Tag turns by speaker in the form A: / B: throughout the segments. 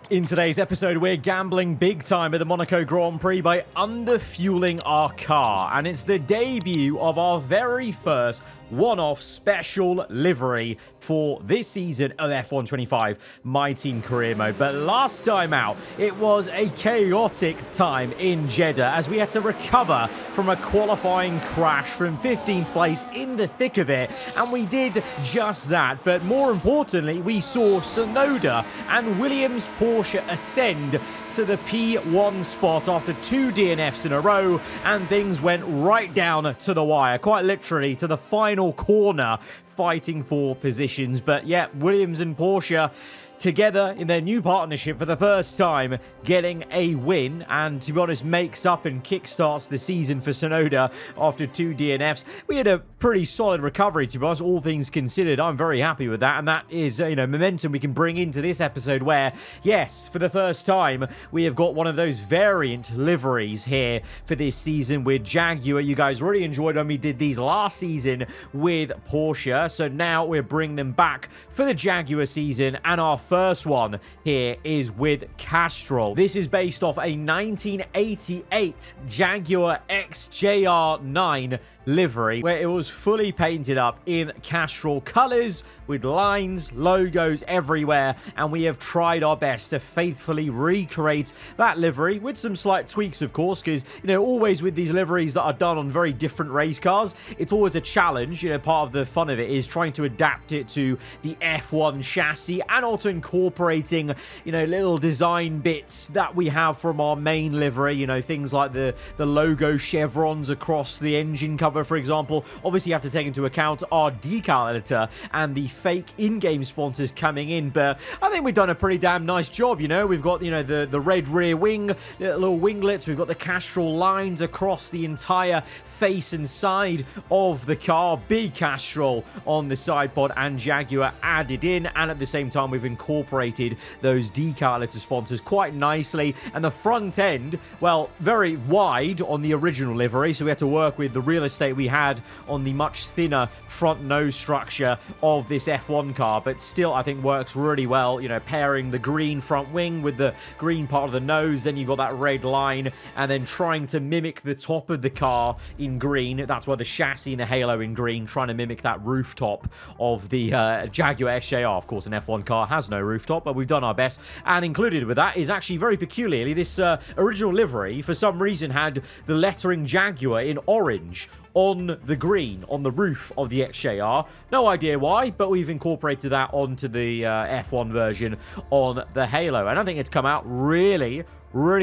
A: In today's episode, we're gambling big time at the Monaco Grand Prix by underfueling our car, and it's the debut of our very first one-off special livery for this season of F1 25 My Team Career Mode. But last time out, it was a chaotic time in Jeddah as we had to recover from a qualifying crash from 15th place in the thick of it, and we did just that. But more importantly, we saw Tsunoda and Williams Porsche ascend to the P1 spot after 2 DNFs in a row, and things went right down to the wire, quite literally to the final corner, fighting for positions. But yeah, Williams and Porsche together in their new partnership for the first time, getting a win, and to be honest, makes up and kickstarts the season for Tsunoda after 2 DNFs. We had a pretty solid recovery, to be honest, all things considered. I'm very happy with that, and that is, momentum we can bring into this episode where, yes, for the first time, we have got one of those variant liveries here for this season with Jaguar. You guys really enjoyed when we did these last season with Porsche, so now we're bringing them back for the Jaguar season, and our first one here is with Castrol. This is based off a 1988 Jaguar XJR9 livery where it was fully painted up in Castrol colors with lines, logos everywhere, and we have tried our best to faithfully recreate that livery with some slight tweaks, of course, because always with these liveries that are done on very different race cars, it's always a challenge. Part of the fun of it is trying to adapt it to the F1 chassis and also incorporating little design bits that we have from our main livery, things like the logo chevrons across the engine cover, for example. Obviously you have to take into account our decal editor and the fake in-game sponsors coming in, but I think we've done a pretty damn nice job. We've got the red rear wing, little winglets, we've got the Castrol lines across the entire face and side of the car, big Castrol on the side pod and Jaguar added in, and at the same time we've incorporated those decal editor sponsors quite nicely. And the front end, well, very wide on the original livery, so we had to work with the real estate we had on the much thinner front nose structure of this F1 car, but still I think works really well, pairing the green front wing with the green part of the nose, then you've got that red line, and then trying to mimic the top of the car in green. That's why the chassis and the halo in green, trying to mimic that rooftop of the Jaguar XJR. Of course, an F1 car has no rooftop, but we've done our best, and included with that is actually very peculiarly this original livery for some reason had the lettering Jaguar in orange on the green on the roof of the XJR. No idea why, but we've incorporated that onto the F1 version on the halo, and I think it's come out really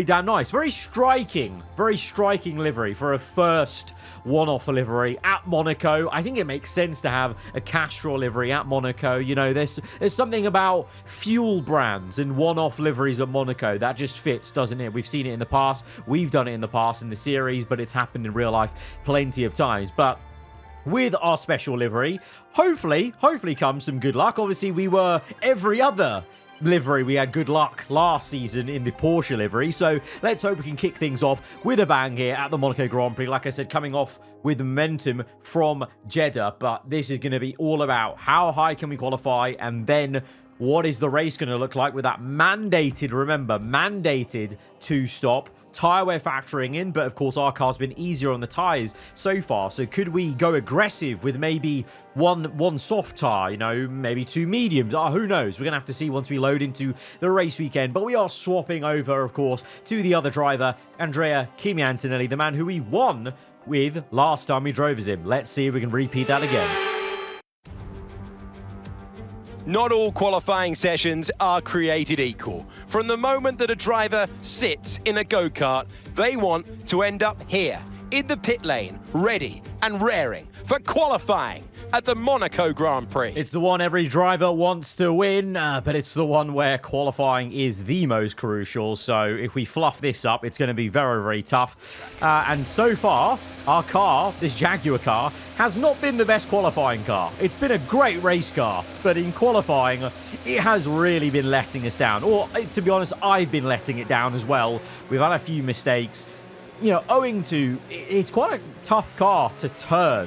A: damn nice. Very striking livery for a first one-off livery at Monaco. I think it makes sense to have a Castrol livery at Monaco. There's something about fuel brands and one-off liveries at Monaco that just fits, doesn't it? We've seen it in the past. We've done it in the past in the series, but it's happened in real life plenty of times. But with our special livery, hopefully comes some good luck. Obviously, we were every other livery. We had good luck last season in the Porsche livery, so let's hope we can kick things off with a bang here at the Monaco Grand Prix. Like I said, coming off with momentum from Jeddah, but this is going to be all about how high can we qualify, and then what is the race going to look like with that mandated, remember, mandated 2-stop tyre wear factoring in. But of course our car's been easier on the tyres so far, so could we go aggressive with maybe one soft tyre, maybe 2 mediums? Who knows? We're gonna have to see once we load into the race weekend. But we are swapping over, of course, to the other driver, Andrea Kimi Antonelli, the man who we won with last time we drove as him. Let's see if we can repeat that again.
B: Not all qualifying sessions are created equal. From the moment that a driver sits in a go-kart, they want to end up here, in the pit lane, ready and raring for qualifying at the Monaco Grand Prix.
A: It's the one every driver wants to win, but it's the one where qualifying is the most crucial. So if we fluff this up, it's going to be very tough. And so far, our car, this Jaguar car, has not been the best qualifying car. It's been a great race car, but in qualifying, it has really been letting us down. Or, to be honest, I've been letting it down as well. We've had a few mistakes, owing to, it's quite a tough car to turn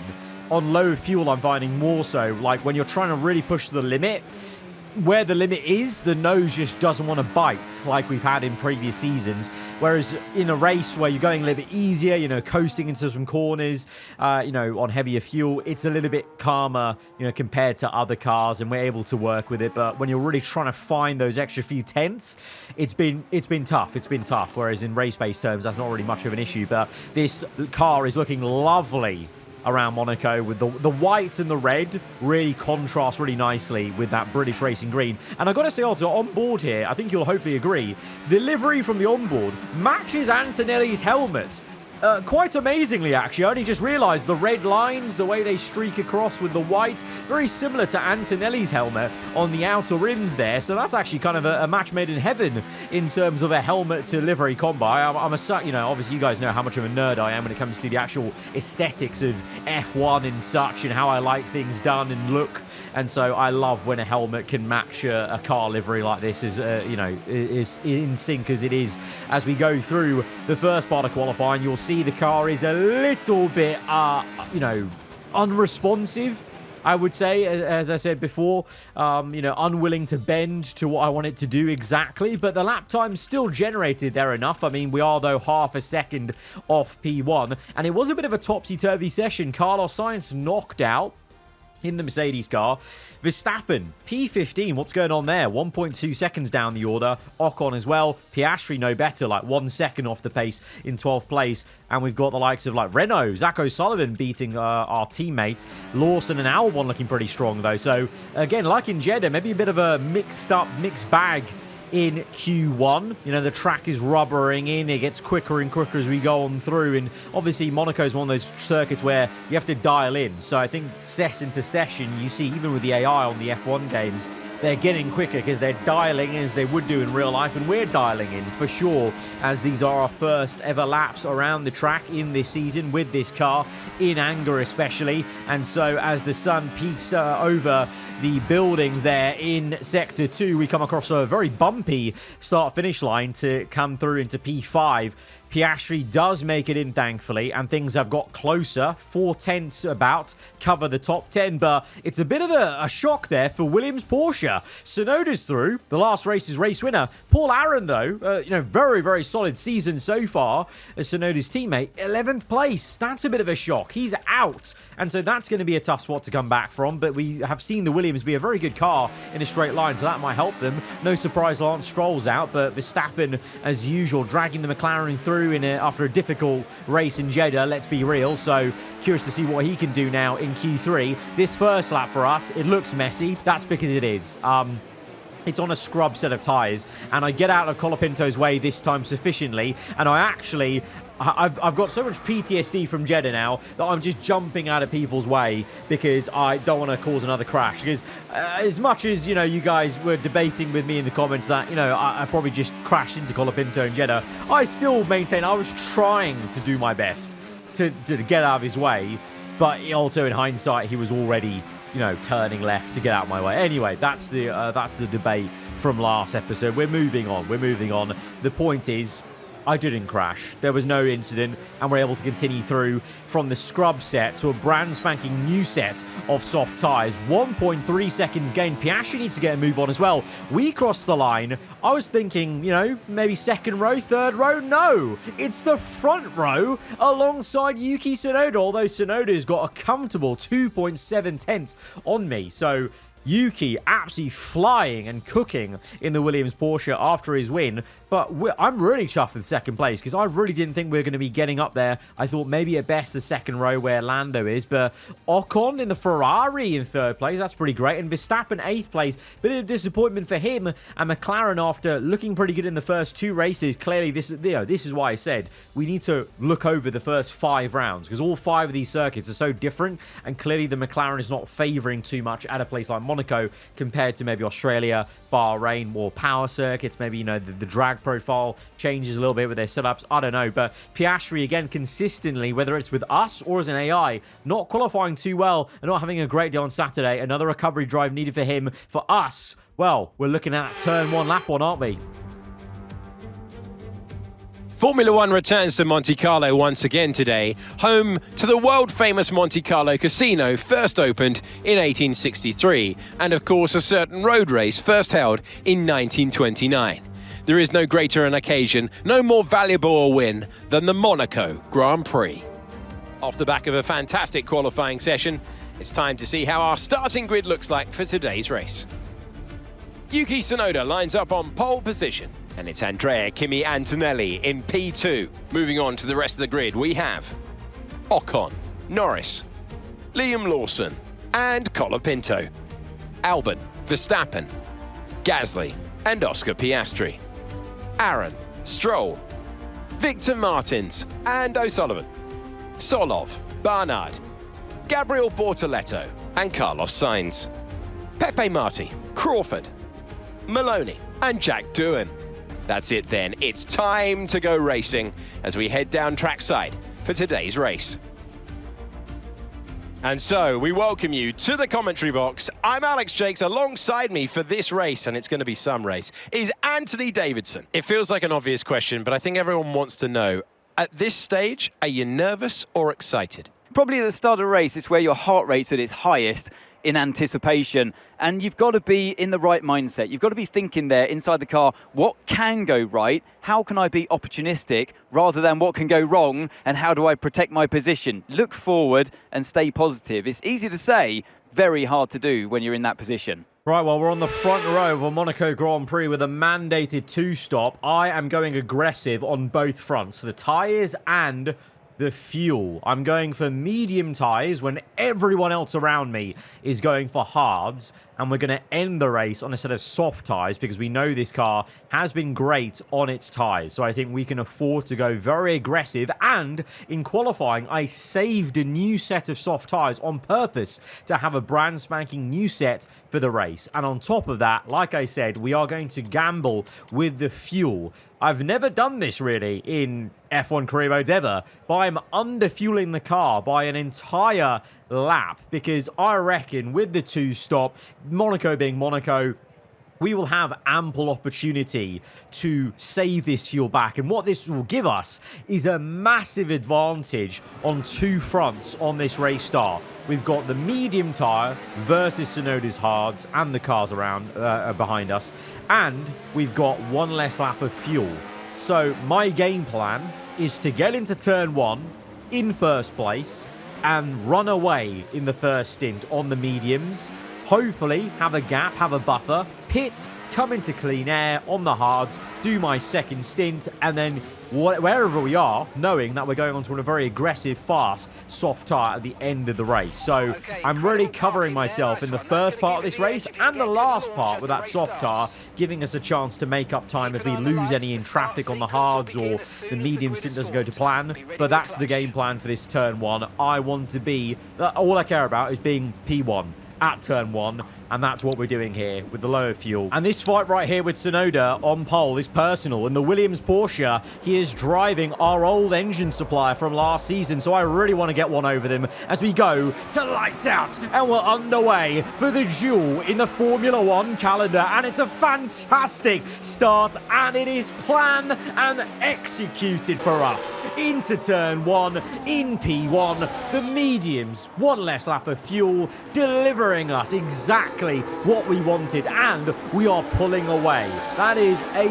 A: on low fuel. I'm finding more so, like when you're trying to really push the limit, where the limit is, the nose just doesn't want to bite like we've had in previous seasons. Whereas in a race where you're going a little bit easier, you know, coasting into some corners, you know, on heavier fuel, it's a little bit calmer, you know, compared to other cars, and we're able to work with it. But when you're really trying to find those extra few tenths, it's been tough. It's been tough. Whereas in race-based terms, that's not really much of an issue. But this car is looking lovely around Monaco, with the white and the red really contrast really nicely with that British racing green. And I've got to say also, on board here, I think you'll hopefully agree, the livery from the onboard matches Antonelli's helmet. Quite amazingly, actually. I only just realized the red lines, the way they streak across with the white, very similar to Antonelli's helmet on the outer rims there. So that's actually kind of a match made in heaven in terms of a helmet to livery combo. I'm a, you know, obviously you guys know how much of a nerd I am when it comes to the actual aesthetics of F1 and such, and how I like things done and look. And so I love when a helmet can match a car livery like this, as you know, is in sync as it is. As we go through the first part of qualifying, you'll see the car is a little bit, you know, unresponsive, I would say, as I said before, you know, unwilling to bend to what I want it to do exactly, but the lap time's still generated there enough. I mean, we are, though, half a second off P1, and it was a bit of a topsy-turvy session. Carlos Sainz knocked out in the Mercedes car. Verstappen, P15, what's going on there? 1.2 seconds down the order. Ocon as well. Piastri no better, like 1 second off the pace in 12th place. And we've got the likes of like Renault, Zach O'Sullivan beating our teammates. Lawson and Albon looking pretty strong though. So again, like in Jeddah, maybe a bit of a mixed bag in Q1. You know, the track is rubbering in. It gets quicker and quicker as we go on through. And obviously, Monaco is one of those circuits where you have to dial in. So I think session to session, you see, even with the AI on the F1 games, they're getting quicker because they're dialing in as they would do in real life, and we're dialing in for sure, as these are our first ever laps around the track in this season with this car, in anger especially. And so as the sun peaks over the buildings there in Sector 2, we come across a very bumpy start-finish line to come through into P5. Piastri does make it in, thankfully, and things have got closer. 4 tenths about cover the top 10, but it's a bit of a shock there for Williams Porsche. Tsunoda's through, the last race's race winner. Paul Aaron, though, you know, very, very solid season so far as Tsunoda's teammate. 11th place. That's a bit of a shock. He's out, and so that's going to be a tough spot to come back from, but we have seen the Williams be a very good car in a straight line, so that might help them. No surprise Lance Stroll's out, but Verstappen, as usual, dragging the McLaren through after a difficult race in Jeddah, let's be real. So curious to see what he can do now in Q3. This first lap for us, it looks messy. That's because it is. It's on a scrub set of tyres, and I get out of Colapinto's way this time sufficiently, and I've got so much PTSD from Jeddah now that I'm just jumping out of people's way because I don't want to cause another crash. Because as much as, you know, you guys were debating with me in the comments that, you know, I probably just crashed into Colapinto in Jeddah, I still maintain I was trying to do my best to get out of his way. But also in hindsight, he was already, you know, turning left to get out of my way. Anyway, that's the debate from last episode. We're moving on. The point is, I didn't crash. There was no incident, and we're able to continue through from the scrub set to a brand spanking new set of soft tyres. 1.3 seconds gain. Piastri needs to get a move on as well. We crossed the line. I was thinking, you know, maybe second row, third row. No, it's the front row alongside Yuki Tsunoda, although Tsunoda's got a comfortable 2.7 tenths on me. So Yuki absolutely flying and cooking in the Williams Porsche after his win. But I'm really chuffed with second place because I really didn't think we were going to be getting up there. I thought maybe at best the second row where Lando is. But Ocon in the Ferrari in third place. That's pretty great. And Verstappen 8th place. Bit of disappointment for him. And McLaren, after looking pretty good in the first 2 races, clearly this is why I said we need to look over the first 5 rounds because all 5 of these circuits are so different. And clearly the McLaren is not favouring too much at a place like Monaco compared to maybe Australia, Bahrain, more power circuits. Maybe, you know, the drag profile changes a little bit with their setups. I don't know. But Piastri, again, consistently, whether it's with us or as an AI, not qualifying too well and not having a great day on Saturday. Another recovery drive needed for him. For us, well, we're looking at turn 1 lap 1, aren't we?
B: Formula One returns to Monte Carlo once again today, home to the world-famous Monte Carlo Casino, first opened in 1863, and of course a certain road race first held in 1929. There is no greater an occasion, no more valuable a win than the Monaco Grand Prix. Off the back of a fantastic qualifying session, it's time to see how our starting grid looks like for today's race. Yuki Tsunoda lines up on pole position. And it's Andrea Kimi Antonelli in P2. Moving on to the rest of the grid, we have Ocon, Norris, Liam Lawson, and Colapinto, Albon, Verstappen, Gasly, and Oscar Piastri, Aaron, Stroll, Victor Martins, and O'Sullivan, Solov, Barnard, Gabriel Bortoletto, and Carlos Sainz, Pepe Marti, Crawford, Maloney, and Jack Doohan. That's it then, it's time to go racing as we head down trackside for today's race. And so we welcome you to the commentary box. I'm Alex Jakes. Alongside me for this race, and it's going to be some race, is Anthony Davidson. It feels like an obvious question, but I think everyone wants to know, at this stage, are you nervous or excited?
C: Probably at the start of a race, it's where your heart rate's at its highest in anticipation, and you've got to be in the right mindset. You've got to be thinking there inside the car, what can go right? How can I be opportunistic rather than what can go wrong, and how do I protect my position? Look forward and stay positive. It's easy to say, very hard to do when you're in that position.
A: Right, well, we're on the front row of a Monaco Grand Prix with a mandated two-stop. I am going aggressive on both fronts, the tyres and the fuel. I'm going for medium tyres when everyone else around me is going for hards, and we're going to end the race on a set of soft tyres because we know this car has been great on its tyres. So I think we can afford to go very aggressive, and in qualifying I saved a new set of soft tyres on purpose to have a brand spanking new set for the race. And on top of that, like I said, we are going to gamble with the fuel. I've never done this really in F1 career modes ever, but I'm under-fueling the car by an entire lap because I reckon with the two-stop, Monaco being Monaco, we will have ample opportunity to save this fuel back. And what this will give us is a massive advantage on two fronts on this race start. We've got the medium tyre versus Tsunoda's hards and the cars around behind us. And we've got one less lap of fuel. So my game plan is to get into turn one in first place and run away in the first stint on the mediums. Hopefully have a gap, have a buffer, pit, come into clean air on the hards, do my second stint, and then wherever we are, knowing that we're going on to a very aggressive, fast, soft tyre at the end of the race. So I'm really covering myself in the first part of this race and the last part with that soft tyre, giving us a chance to make up time if we lose any in traffic on the hards or the medium stint doesn't go to plan. But that's the game plan for this turn one. I want to be, all I care about is being P1 at turn one, and that's what we're doing here with the lower fuel. And this fight right here with Tsunoda on pole is personal. In the Williams Porsche, he is driving our old engine supplier from last season, so I really want to get one over them as we go to lights out, and we're underway for the duel in the Formula One calendar. And it's a fantastic start, and it is planned and executed for us into turn one in P1. The mediums, one less lap of fuel, delivering us exactly what we wanted, and we are pulling away. That is a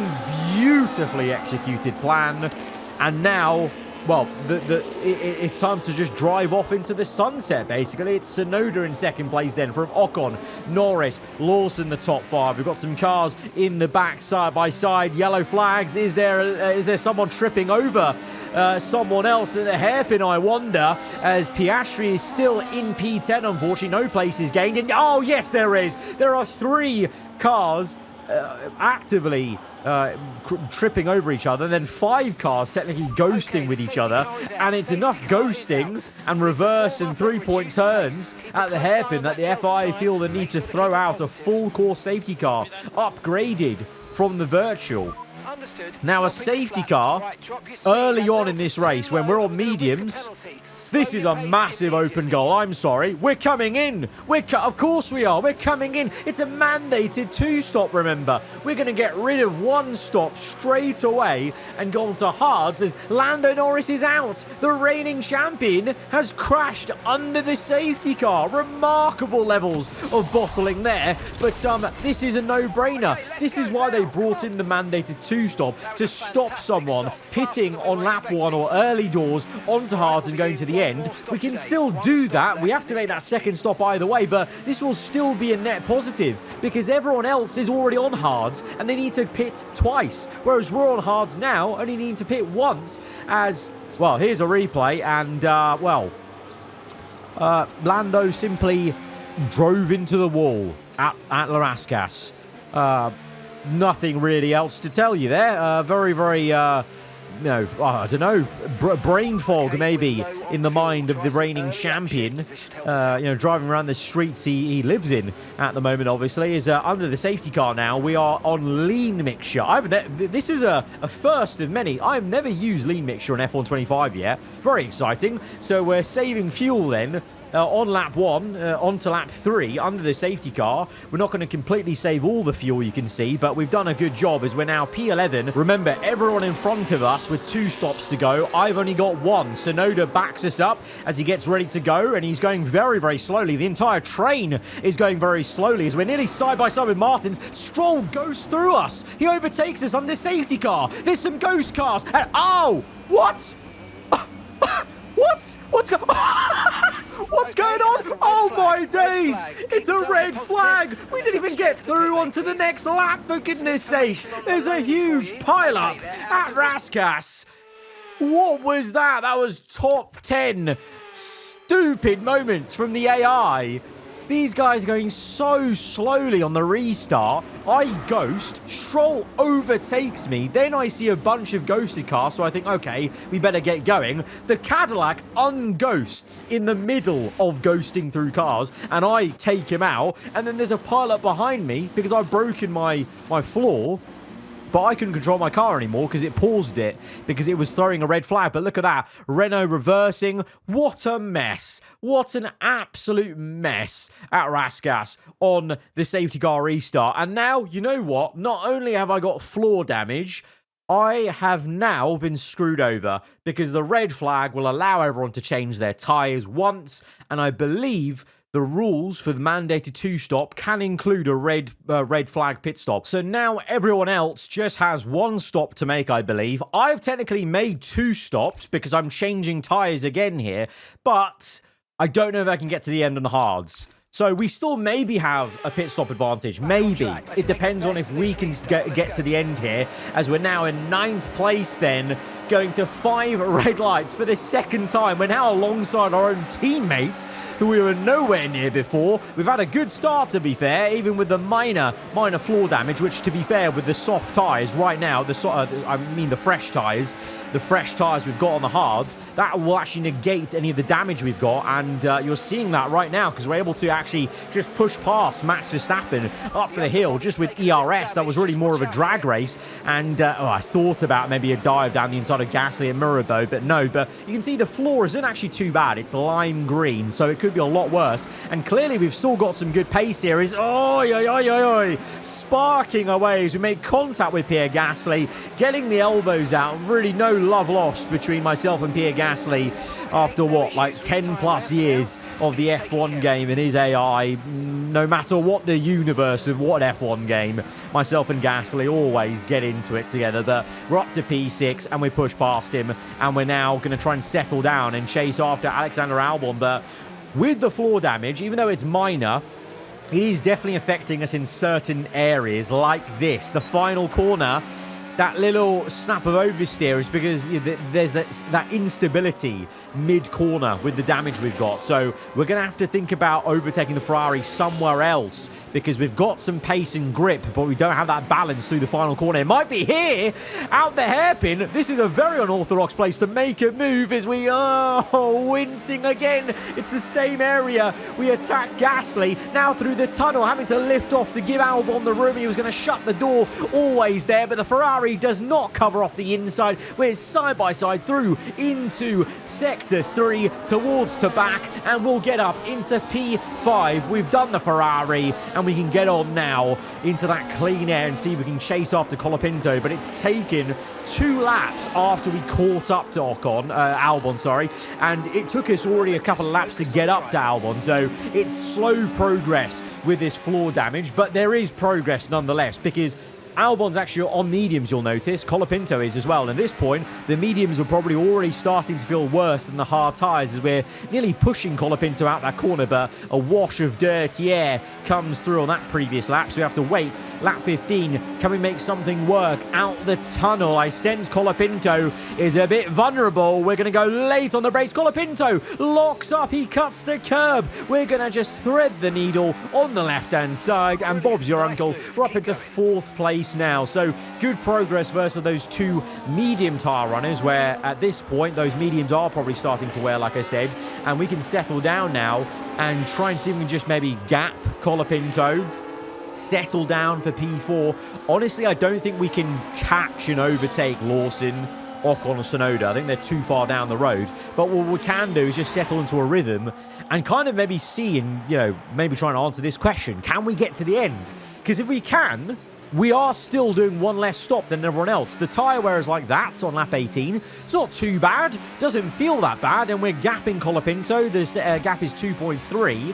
A: beautifully executed plan. And now, well, it's time to just drive off into the sunset, basically. It's Tsunoda in second place then from Ocon, Norris, Lawson the top five. We've got some cars in the back side by side. Yellow flags. Is there someone tripping over someone else at the hairpin, I wonder, as Piastri is still in P10, unfortunately. No place is gained. And, oh, yes, there is. There are three cars actively tripping over each other, and then five cars technically ghosting with each other, and it's enough ghosting and reverse and three-point turns at the hairpin that the FIA feel the need to throw out a full course safety car upgraded from the virtual. Now, a safety car early on in this race when we're on mediums This is a massive open goal. I'm sorry. We're coming in. Of course we are. We're coming in. It's a mandated 2-stop, remember. We're going to get rid of 1 stop straight away and go on to hards as Lando Norris is out. The reigning champion has crashed under the safety car. Remarkable levels of bottling there. But this is a no-brainer. This is why they brought in the mandated 2-stop to stop someone pitting on lap 1 or early doors onto hards and going to the end. We can still do that. We have to make that second stop either way, but this will still be a net positive because everyone else is already on hards and they need to pit twice, whereas we're on hards now, only need to pit once. As well, here's a replay, and Lando simply drove into the wall at Larascas. Nothing really else to tell you there. Very I don't know, brain fog maybe in the mind of the reigning champion. Driving around the streets he lives in at the moment, obviously, is under the safety car now. We are on lean mixture. This is a first of many. I've never used lean mixture on F1 25 yet. Very exciting. So we're saving fuel then. On lap 1, onto lap 3, under the safety car. We're not going to completely save all the fuel, you can see, but we've done a good job as we're now P11. Remember, everyone in front of us with 2 stops to go. I've only got 1. Sonoda backs us up as he gets ready to go, and he's going very, very slowly. The entire train is going very slowly as we're nearly side by side with Martins. Stroll goes through us. He overtakes us under safety car. There's some ghost cars. And, oh, what? What's going on? Oh my days! It's a red flag! We didn't even get through onto the next lap, for goodness sake! There's a huge pile-up at Rascas. What was that? That was top 10 stupid moments from the AI. These guys are going so slowly on the restart. I ghost, Stroll overtakes me, then I see a bunch of ghosted cars, so I think, okay, we better get going. The Cadillac unghosts in the middle of ghosting through cars, and I take him out, and then there's a pile-up behind me because I've broken my floor. But I couldn't control my car anymore because it paused it because it was throwing a red flag. But look at that. Renault reversing. What a mess. What an absolute mess at Rascas on the safety car restart. And now, you know what? Not only have I got floor damage, I have now been screwed over because the red flag will allow everyone to change their tyres once. And I believe the rules for the mandated 2-stop can include a red flag pit stop. So now everyone else just has 1 stop to make, I believe. I've technically made 2 stops because I'm changing tyres again here, but I don't know if I can get to the end on the hards. So we still maybe have a pit stop advantage. Maybe. It depends on if we can get to the end here, as we're now in 9th place then, going to 5 red lights for the 2nd time. We're now alongside our own teammate, who we were nowhere near before. We've had a good start, to be fair, even with the minor floor damage, which, to be fair, with the soft tyres right now, the fresh tyres, the fresh tyres we've got on the hards, that will actually negate any of the damage we've got, and you're seeing that right now because we're able to actually just push past Max Verstappen up the hill just with ERS. That was really more of a drag race, and I thought about maybe a dive down the inside of Gasly and Murabo, but no. But you can see the floor isn't actually too bad. It's lime green, so it could be a lot worse, and clearly we've still got some good pace here. Sparking away as we make contact with Pierre Gasly, getting the elbows out. Really no love lost between myself and Pierre Gasly after what, like 10 plus years of the F1 game and his AI. No matter what the universe of what F1 game, myself and Gasly always get into it together. But we're up to P6 and we push past him, and we're now going to try and settle down and chase after Alexander Albon. But with the floor damage, even though it's minor, it is definitely affecting us in certain areas like this. The final corner, that little snap of oversteer is because there's that instability mid-corner with the damage we've got. So we're going to have to think about overtaking the Ferrari somewhere else because we've got some pace and grip, but we don't have that balance through the final corner. It might be here, out the hairpin. This is a very unorthodox place to make a move as we are wincing again. It's the same area. We attack Gasly now through the tunnel, having to lift off to give Albon the room. He was going to shut the door, always there, but the Ferrari Ferrari does not cover off the inside. We're side by side through into Sector 3 towards to back, and we'll get up into P5. We've done the Ferrari, and we can get on now into that clean air and see if we can chase after Colapinto, but it's taken 2 laps after we caught up to Albon, sorry, and it took us already a couple of laps to get up to Albon, so it's slow progress with this floor damage, but there is progress nonetheless, because Albon's actually on mediums, you'll notice. Colapinto is as well. And at this point, the mediums are probably already starting to feel worse than the hard tyres as we're nearly pushing Colapinto out that corner, but a wash of dirty air comes through on that previous lap, so we have to wait. Lap 15, can we make something work? Out the tunnel, I sense Colapinto is a bit vulnerable. We're going to go late on the brakes. Colapinto locks up, he cuts the curb. We're going to just thread the needle on the left-hand side, and Bob's your uncle. We're up into 4th place now, so good progress versus those 2 medium tyre runners, where at this point those mediums are probably starting to wear, like I said, and we can settle down now and try and see if we can just maybe gap Colapinto, settle down for P4. Honestly, I don't think we can catch and overtake Lawson, Ocon and Tsunoda. I think they're too far down the road, but what we can do is just settle into a rhythm and kind of maybe see and, you know, maybe try and answer this question: can we get to the end? Because if we can, we are still doing 1 less stop than everyone else. The tyre wear is like that on lap 18. It's not too bad. Doesn't feel that bad. And we're gapping Colapinto. The gap is 2.3.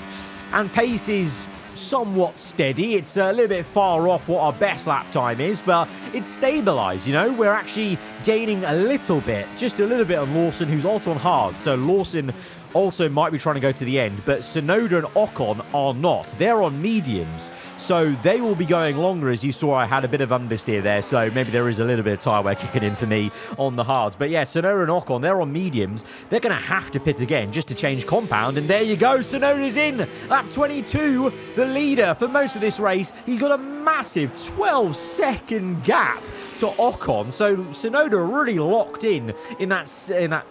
A: And pace is somewhat steady. It's a little bit far off what our best lap time is, but it's stabilised, you know. We're actually gaining a little bit, just a little bit on Lawson, who's also on hard. So Lawson also might be trying to go to the end, but Tsunoda and Ocon are not. They're on mediums, so they will be going longer. As you saw, I had a bit of understeer there, so maybe there is a little bit of tyre wear kicking in for me on the hards. But yeah, Tsunoda and Ocon, they're on mediums. They're going to have to pit again just to change compound, and there you go, Tsunoda's in. Lap 22, the leader for most of this race. He's got a massive 12-second gap to Ocon, so Tsunoda really locked in that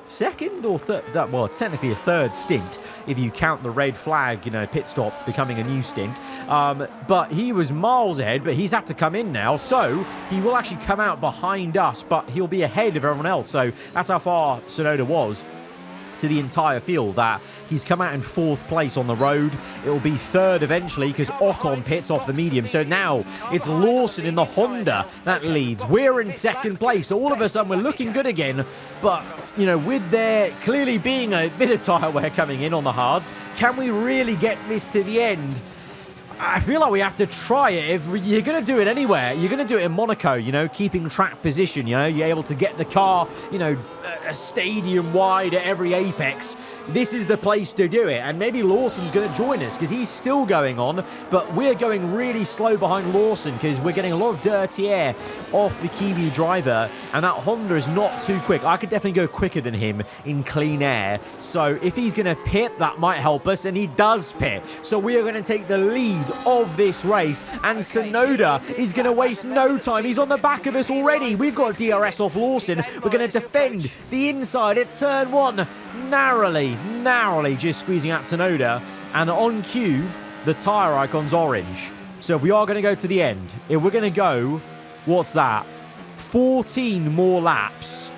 A: second or third. Well, it's technically a 3rd stint if you count the red flag, you know, pit stop becoming a new stint. But he was miles ahead, but he's had to come in now, so he will actually come out behind us, but he'll be ahead of everyone else. So that's how far Tsunoda was to the entire field, that he's come out in 4th place on the road. It will be 3rd eventually because Ocon pits off the medium. So now it's Lawson in the Honda that leads. We're in 2nd place. So all of a sudden we're looking good again. But, you know, with there clearly being a bit of tyre wear coming in on the hards, can we really get this to the end? I feel like we have to try it. If you're going to do it anywhere, you're going to do it in Monaco, you know, keeping track position, you know, you're able to get the car, you know, a stadium wide at every apex. This is the place to do it, and maybe Lawson's going to join us because he's still going on, but we're going really slow behind Lawson because we're getting a lot of dirty air off the Kiwi driver, and that Honda is not too quick. I could definitely go quicker than him in clean air, so if he's going to pit, that might help us, and he does pit. So we are going to take the lead of this race, and Tsunoda is going to waste no time. He's on the back of us already. We've got DRS off Lawson. We're going to defend the inside at turn 1. Narrowly just squeezing out Tsunoda, and on cue the tyre icon's orange. So if we are going to go to the end, if we're going to go, what's that, 14 more laps,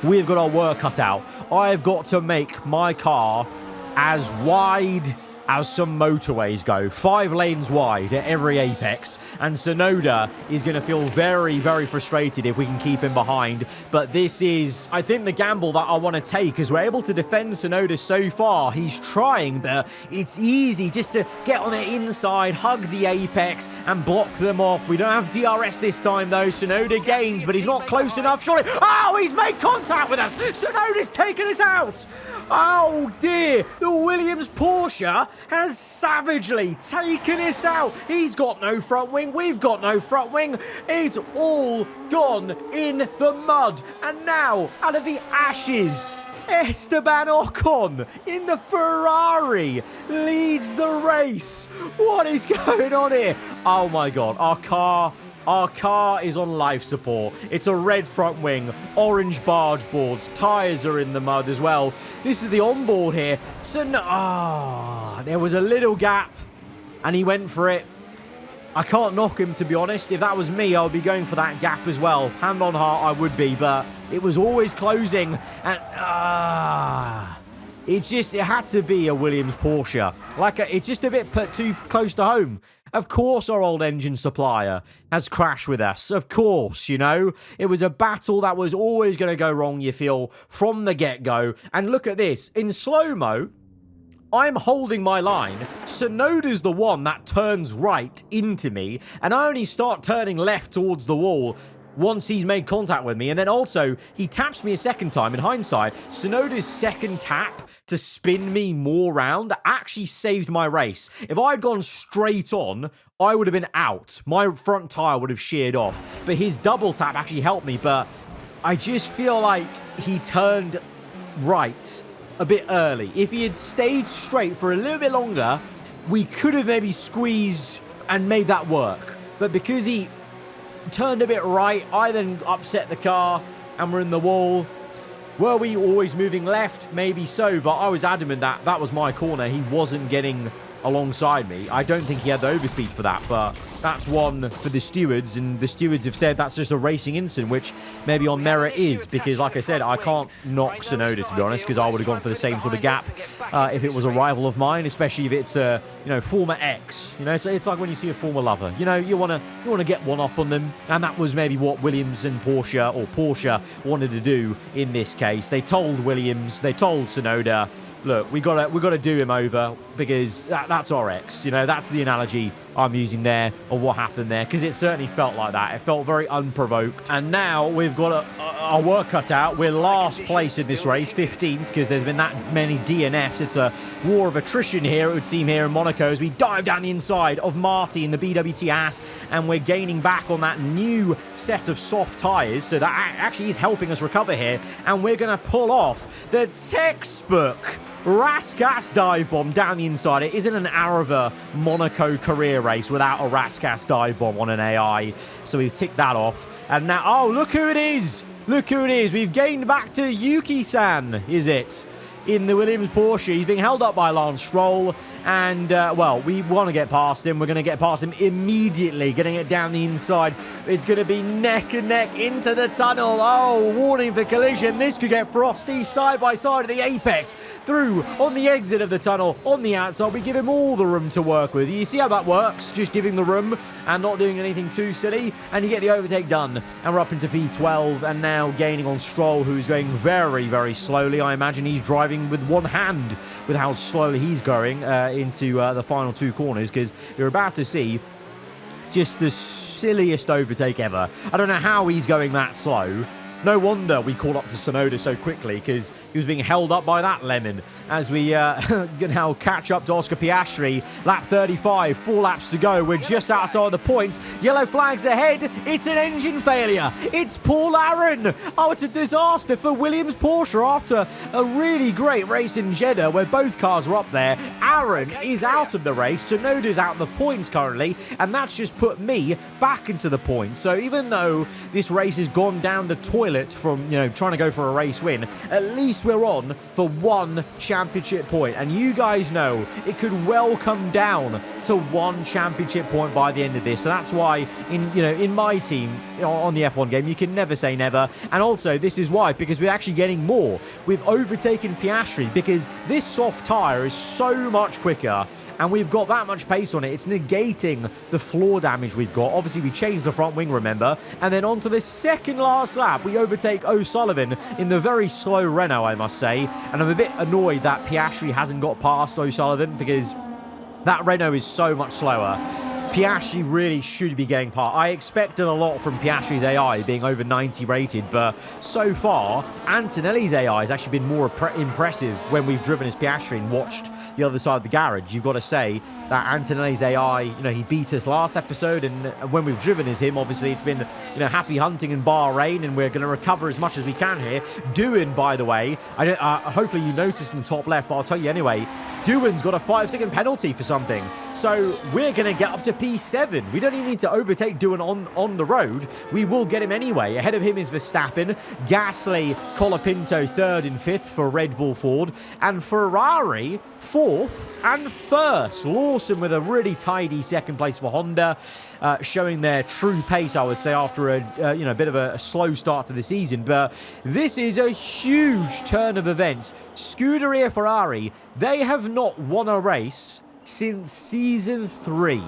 A: we've got our work cut out. I've got to make my car as wide as some motorways go, 5 lanes wide at every apex, and Tsunoda is going to feel very, very frustrated if we can keep him behind. But this is, I think, the gamble that I want to take, because we're able to defend Tsunoda so far. He's trying, but it's easy just to get on the inside, hug the apex, and block them off. We don't have DRS this time, though. Tsunoda gains, but he's not close enough, surely. Oh, he's made contact with us! Tsunoda's taken us out! Oh, dear! The Williams Porsche has savagely taken us out. He's got no front wing. We've got no front wing. It's all gone in the mud. And now, out of the ashes, Esteban Ocon in the Ferrari leads the race. What is going on here? Oh my God, our car is on life support. It's a red front wing, orange barge boards, tyres are in the mud as well. This is the onboard here. So, there was a little gap, and he went for it. I can't knock him, to be honest. If that was me, I would be going for that gap as well. Hand on heart, I would be, but it was always closing. And, it had to be a Williams Porsche. It's just a bit put too close to home. Of course our old engine supplier has crashed with us. Of course, you know. It was a battle that was always going to go wrong, you feel, from the get-go. And look at this. In slow-mo, I'm holding my line. Sonoda's the one that turns right into me. And I only start turning left towards the wall once he's made contact with me. And then also, he taps me a second time. In hindsight, Sonoda's second tap to spin me more round actually saved my race. If I had gone straight on, I would have been out. My front tire would have sheared off. But his double tap actually helped me. But I just feel like he turned right a bit early. If he had stayed straight for a little bit longer, we could have maybe squeezed and made that work. But because he turned a bit right, I then upset the car and we're in the wall. Were we always moving left? Maybe so, but I was adamant that that was my corner. He wasn't getting alongside me. I don't think he had the overspeed for that, but that's one for the stewards, and the stewards have said that's just a racing incident, which maybe on merit is, because like I said, I can't knock Tsunoda, to be honest, because I would have gone for the same sort of gap if it was a rival of mine, especially if it's a former ex. It's like when you see a former lover. You want to get one up on them, and that was maybe what Williams and Porsche wanted to do in this case. They told Williams, they told Tsunoda, look, we gotta do him over, because that's our ex. That's the analogy I'm using there of what happened there, because it certainly felt like that. It felt very unprovoked. And now we've got our work cut out. We're last place in this race, 15th, because there's been that many DNFs. It's a war of attrition here, it would seem, here in Monaco, as we dive down the inside of Marty in the BWT ass, and we're gaining back on that new set of soft tyres, so that actually is helping us recover here, and we're going to pull off the textbook Raskas dive bomb down the inside. It isn't an aarava Monaco career race without a Raskas dive bomb on an AI. So we've ticked that off. And now, oh, look who it is. Look who it is. We've gained back to Yuki-san, is it? In the Williams Porsche. He's being held up by Lance Stroll. And, well, we want to get past him. We're going to get past him immediately, getting it down the inside. It's going to be neck and neck into the tunnel. Oh, warning for collision. This could get frosty side by side of the apex. Through on the exit of the tunnel, on the outside. We give him all the room to work with. You see how that works? Just giving the room and not doing anything too silly. And you get the overtake done. And we're up into P12 and now gaining on Stroll, who's going very, very slowly. I imagine he's driving with one hand with how slowly he's going into the final two corners, because you're about to see just the silliest overtake ever. I don't know how he's going that slow. No wonder we caught up to Tsunoda so quickly, because he was being held up by that lemon. As we now catch up to Oscar Piastri. Lap 35, 4 laps to go. We're just outside the points. Yellow flags ahead. It's an engine failure. It's Paul Aaron. Oh, it's a disaster for Williams Porsche after a really great race in Jeddah where both cars were up there. Aaron is out of the race. Tsunoda's out of the points currently, and that's just put me back into the points. So even though this race has gone down the toilet from trying to go for a race win, at least we're on for one championship point, and you guys know it could well come down to one championship point by the end of this. So that's why in my team on the F1 game, you can never say never. And also this is why, because we're actually getting more. We've overtaken Piastri because this soft tire is so much quicker, and we've got that much pace on it. It's negating the floor damage we've got. Obviously, we changed the front wing, remember? And then onto the second last lap, we overtake O'Sullivan in the very slow Renault, I must say. And I'm a bit annoyed that Piastri hasn't got past O'Sullivan, because that Renault is so much slower. Piastri really should be getting past. I expected a lot from Piastri's AI being over 90 rated, but so far, Antonelli's AI has actually been more impressive when we've driven as Piastri and watched the other side of the garage. You've got to say that Antonelli's AI, he beat us last episode, and when we've driven as him, obviously it's been, happy hunting in Bahrain, and we're going to recover as much as we can here. Doohan, by the way, hopefully you noticed in the top left, but I'll tell you anyway, Doohan's got a 5-second penalty for something. So we're going to get up to P7. We don't even need to overtake Doohan on the road. We will get him anyway. Ahead of him is Verstappen, Gasly, Colapinto 3rd and 5th for Red Bull Ford, and Ferrari 4th and 1st. Lawson with a really tidy 2nd place for Honda, showing their true pace, I would say, after a bit of a slow start to the season. But this is a huge turn of events. Scuderia Ferrari, they have not won a race since season 3.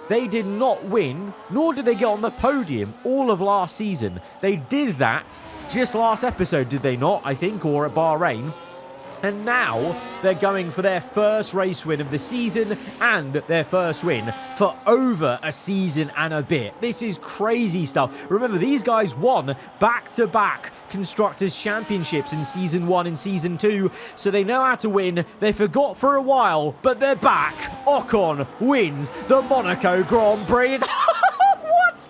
A: They did not win, nor did they get on the podium all of last season. They did that just last episode, did they not? I think, or at Bahrain. And now they're going for their first race win of the season and their first win for over a season and a bit. This is crazy stuff. Remember, these guys won back-to-back Constructors' Championships in Season 1 and Season 2, so they know how to win. They forgot for a while, but they're back. Ocon wins the Monaco Grand Prix. What?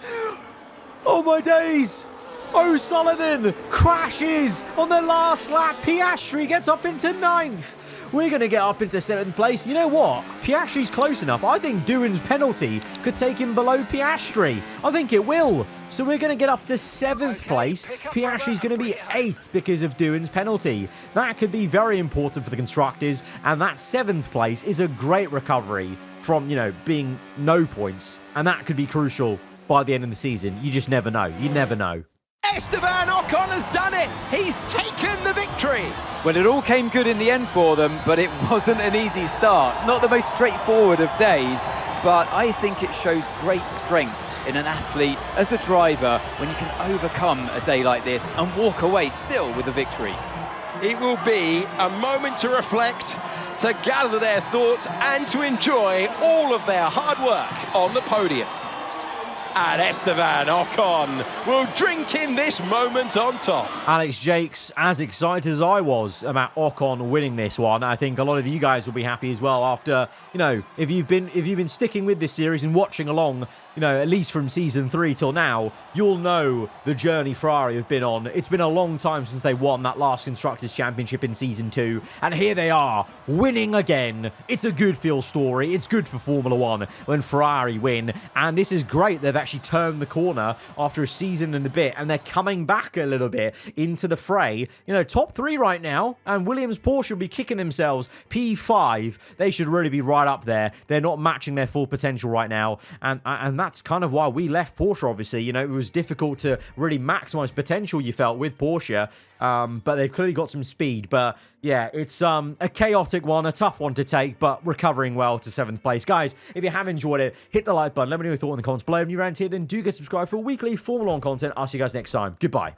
A: Oh, my days. O'Sullivan crashes on the last lap. Piastri gets up into 9th. We're going to get up into 7th place. You know what? Piastri's close enough. I think Doohan's penalty could take him below Piastri. I think it will. So we're going to get up to 7th place. Piastri's going to be 8th because of Doohan's penalty. That could be very important for the constructors. And that 7th place is a great recovery from, being no points. And that could be crucial by the end of the season. You just never know. You never know.
B: Esteban Ocon has done it. He's taken the victory.
C: Well, it all came good in the end for them, but it wasn't an easy start. Not the most straightforward of days, but I think it shows great strength in an athlete as a driver when you can overcome a day like this and walk away still with a victory.
B: It will be a moment to reflect, to gather their thoughts and to enjoy all of their hard work on the podium. And Esteban Ocon will drink in this moment on top.
A: Alex Jakes, as excited as I was about Ocon winning this one, I think a lot of you guys will be happy as well after, if you've been sticking with this series and watching along, at least from season 3 till now, you'll know the journey Ferrari have been on. It's been a long time since they won that last Constructors' Championship in season 2, and here they are, winning again. It's a good feel story. It's good for Formula 1 when Ferrari win, and this is great. They've actually turned the corner after a season and a bit, and they're coming back a little bit into the fray. Top 3 right now, and Williams Porsche will be kicking themselves. P5, they should really be right up there. They're not matching their full potential right now, and that's kind of why we left Porsche, obviously. It was difficult to really maximize potential, you felt, with Porsche, but they've clearly got some speed. But yeah, it's a chaotic one, a tough one to take, but recovering well to 7th place. Guys, if you have enjoyed it, hit the like button. Let me know your thoughts in the comments below. If you're around here, then do get subscribed for weekly Formula 1 content. I'll see you guys next time. Goodbye.